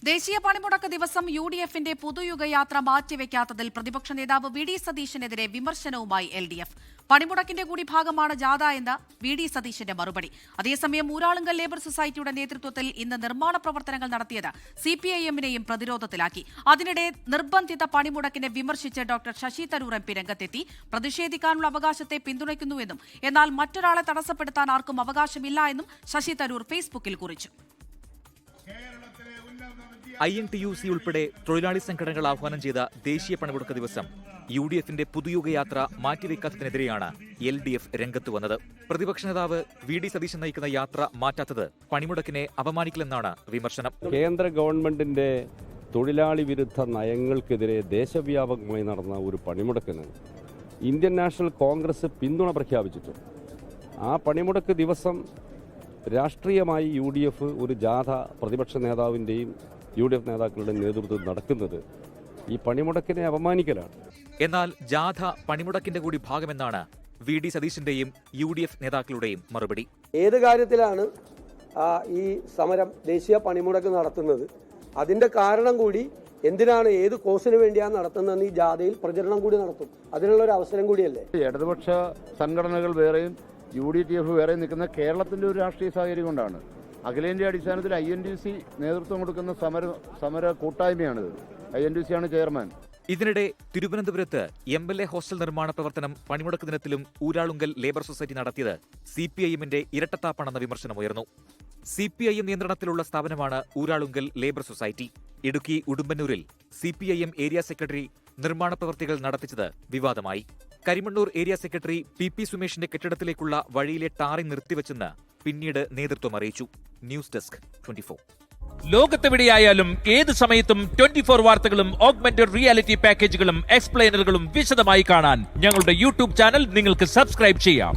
ദേശീയ പണിമുടക്ക് ദിവസം UDF-ന്റെ പുതുയുഗയാത്ര മാറ്റിവെക്കാത്തതിൽ പ്രതിപക്ഷ നേതാവ് വി ഡി സതീശനെതിരെ വിമർശനവുമായി LDF. പണിമുടക്കിന്റെ കൂടി ഭാഗമാണ് ജാഥ എന്ന വി ഡി സതീശന്റെ മറുപടി. അതേസമയം ഊരാളുങ്കൽ ലേബർ സൊസൈറ്റിയുടെ നേതൃത്വത്തിൽ ഇന്ന് നിർമ്മാണ പ്രവർത്തനങ്ങൾ നടത്തിയത് CPIM-നെയും പ്രതിരോധത്തിലാക്കി. അതിനിടെ നിർബന്ധിത പണിമുടക്കിനെ വിമർശിച്ച് ഡോക്ടർ ശശി തരൂർ MP രംഗത്തെത്തി. പ്രതിഷേധിക്കാനുള്ള അവകാശത്തെ പിന്തുണയ്ക്കുന്നുവെന്നും എന്നാൽ മറ്റൊരാളെ തടസ്സപ്പെടുത്താൻ ആർക്കും അവകാശമില്ല എന്നും ശശി തരൂർ ഫേസ്ബുക്കിൽ കുറിച്ചു. INTUC ഉൾപ്പെടെ തൊഴിലാളി സംഘടനകൾ ആഹ്വാനം ചെയ്ത ദേശീയ പണിമുടക്ക് ദിവസം UDF-ന്റെ പുതുയുഗയാത്ര മാറ്റിവെക്കാത്തതിനെതിരെയാണ് LDF രംഗത്ത് വന്നത്. പ്രതിപക്ഷ നേതാവ് വി ഡി സതീശൻ നയിക്കുന്ന യാത്ര മാറ്റാത്തത് പണിമുടക്കിനെ അപമാനിക്കലെന്നാണ് വിമർശനം. കേന്ദ്ര ഗവൺമെന്റിന്റെ തൊഴിലാളി വിരുദ്ധ നയങ്ങൾക്കെതിരെ ദേശവ്യാപകമായി നടന്ന ഒരു പണിമുടക്കിന് ഇന്ത്യൻ നാഷണൽ കോൺഗ്രസ് പിന്തുണ പ്രഖ്യാപിച്ചിട്ടുണ്ട്. ആ പണിമുടക്ക് ദിവസം രാഷ്ട്രീയമായി UDF ഒരു ജാഥ പ്രതിപക്ഷ നേതാവിൻ്റെയും UDF നേതാക്കളുടെ നേതൃത്വത്തിൽ നടക്കുന്നത് ഈ പണിമുടക്കിനെ അപമാനിക്കലാണ്. എന്നാൽ ജാഥ പണിമുടക്കിന്റെ കൂടി ഭാഗമെന്നാണ് വി ഡി സതീശന്റെയും UDF നേതാക്കളുടെയും മറുപടി. ഏത് കാര്യത്തിലാണ് ഈ സമരം ദേശീയ പണിമുടക്ക് നടത്തുന്നത്, അതിന്റെ കാരണം കൂടി എന്തിനാണ്, ഏത് കോസിന് വേണ്ടിയാണ് നടത്തുന്നതെന്ന് ഈ ജാഥയിൽ പ്രചരണം കൂടി നടത്തും. അതിനുള്ള ഒരു അവസരം കൂടിയല്ലേ. ഇടതുപക്ഷ സംഘടനകൾ വേറെയും UDF വേറെയും നിൽക്കുന്ന കേരളത്തിന്റെ ഒരു രാഷ്ട്രീയ സാഹചര്യം കൊണ്ടാണ്. അഖിലേന്ത്യാ അടിസ്ഥാനത്തിൽ INTUC നേതൃത്വം കൊടുക്കുന്ന സമര കൂട്ടായ്മയാണിത്. INTUC ആണ് ചെയർമാൻ. ഇതിനിടെ തിരുവനന്തപുരത്ത് MLA ഹോസ്റ്റൽ നിർമ്മാണ പ്രവർത്തനം പണിമുടക്ക് ദിനത്തിലും ഊരാളുങ്കൽ ലേബർ സൊസൈറ്റി നടത്തിയത് CPIM-ന്റെ ഇരട്ടത്താപ്പാണെന്ന വിമർശനമുയർന്നു. CPIM നിയന്ത്രണത്തിലുള്ള സ്ഥാപനമാണ് ഊരാളുങ്കൽ ലേബർ സൊസൈറ്റി. ഇടുക്കി ഉടുമ്പന്നൂരിൽ CPIM ഏരിയ സെക്രട്ടറി നിർമ്മാണ പ്രവൃത്തികൾ നടത്തിച്ചത് വിവാദമായി. കരിമണ്ണൂർ ഏരിയ സെക്രട്ടറി PP സുമേഷിന്റെ കെട്ടിടത്തിലേക്കുള്ള വഴിയിലെ ടാറിംഗ് നിർത്തിവെച്ചെന്ന് പിന്നീട് നേതൃത്വം അറിയിച്ചു. News desk 24. ലോകത്തെവിടെയായാലും ഏത് സമയത്തും 24 വാർത്തകളും ഓഗ്മെന്റഡ് റിയാലിറ്റി പാക്കേജുകളും എക്സ്പ്ലെയിനറുകളും വിശദമായി കാണാൻ ഞങ്ങളുടെ YouTube ചാനൽ നിങ്ങൾക്ക് സബ്സ്ക്രൈബ് ചെയ്യാം.